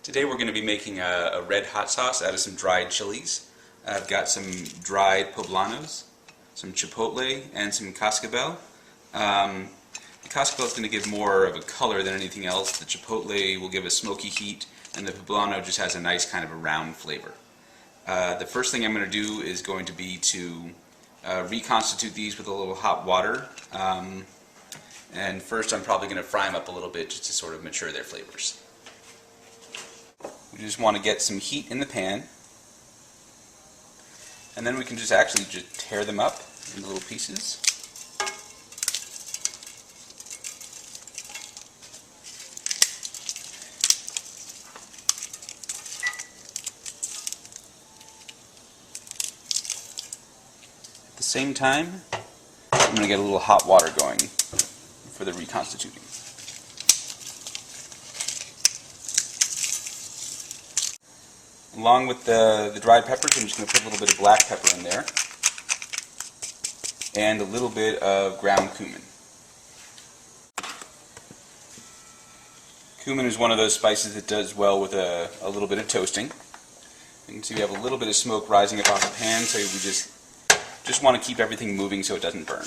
Today we're going to be making a red hot sauce out of some dried chilies. I've got some dried poblanos, some chipotle, and some cascabel. The cascabel is going to give more of a color than anything else. The chipotle will give a smoky heat, and the poblano just has a nice kind of a round flavor. The first thing I'm going to do is going to be to reconstitute these with a little hot water. And first I'm probably going to fry them up a little bit just to sort of mature their flavors. We just want to get some heat in the pan, and then we can just tear them up into little pieces. At the same time, I'm going to get a little hot water going for the reconstituting. Along with the dried peppers, I'm just going to put a little bit of black pepper in there and a little bit of ground cumin. Cumin is one of those spices that does well with a little bit of toasting. You can see we have a little bit of smoke rising up off the pan, so we just want to keep everything moving so it doesn't burn.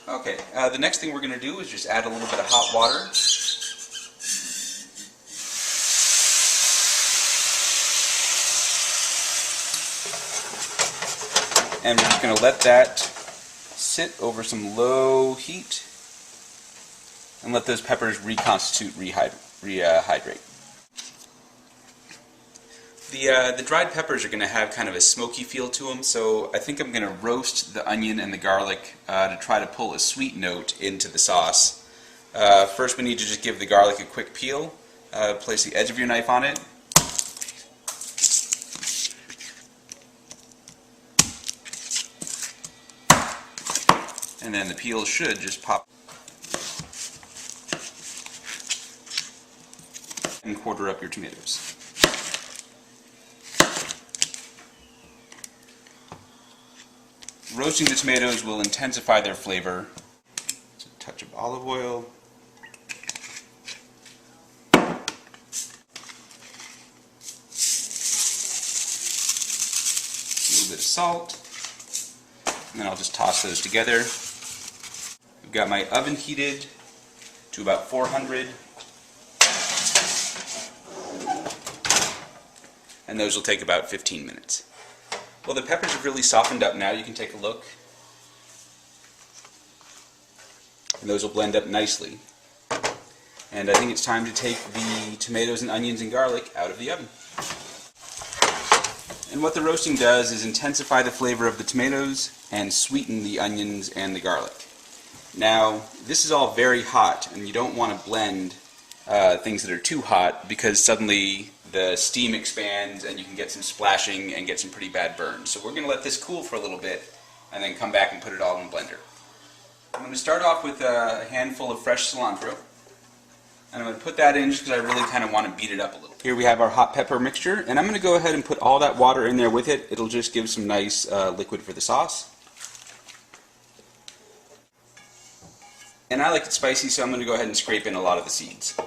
Okay, the next thing we're going to do is just add a little bit of hot water. And we're just going to let that sit over some low heat and let those peppers reconstitute, rehydrate. The dried peppers are going to have kind of a smoky feel to them, so I think I'm going to roast the onion and the garlic to try to pull a sweet note into the sauce. First we need to just give the garlic a quick peel. Place the edge of your knife on it. And then the peel should just pop. And quarter up your tomatoes. Roasting the tomatoes will intensify their flavor. Just a touch of olive oil. A little bit of salt. And then I'll just toss those together. I've got my oven heated to about 400. And those will take about 15 minutes. Well, the peppers have really softened up now. You can take a look. And those will blend up nicely. And I think it's time to take the tomatoes and onions and garlic out of the oven. And what the roasting does is intensify the flavor of the tomatoes and sweeten the onions and the garlic. Now, this is all very hot, and you don't want to blend things that are too hot, because suddenly the steam expands and you can get some splashing and get some pretty bad burns. So we're going to let this cool for a little bit and then come back and put it all in a blender. I'm going to start off with a handful of fresh cilantro, and I'm going to put that in just because I really kind of want to beat it up a little. Here we have our hot pepper mixture, and I'm going to go ahead and put all that water in there with it. It'll just give some nice liquid for the sauce. And I like it spicy, so I'm going to go ahead and scrape in a lot of the seeds.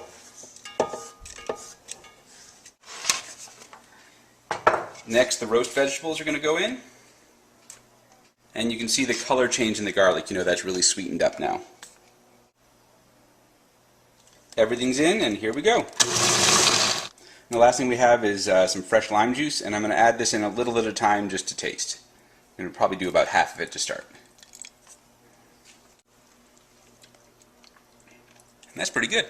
Next, the roast vegetables are going to go in. And you can see the color change in the garlic. You know that's really sweetened up now. Everything's in, and here we go. And the last thing we have is some fresh lime juice, and I'm going to add this in a little at a time just to taste. I'm going to probably do about half of it to start. And that's pretty good.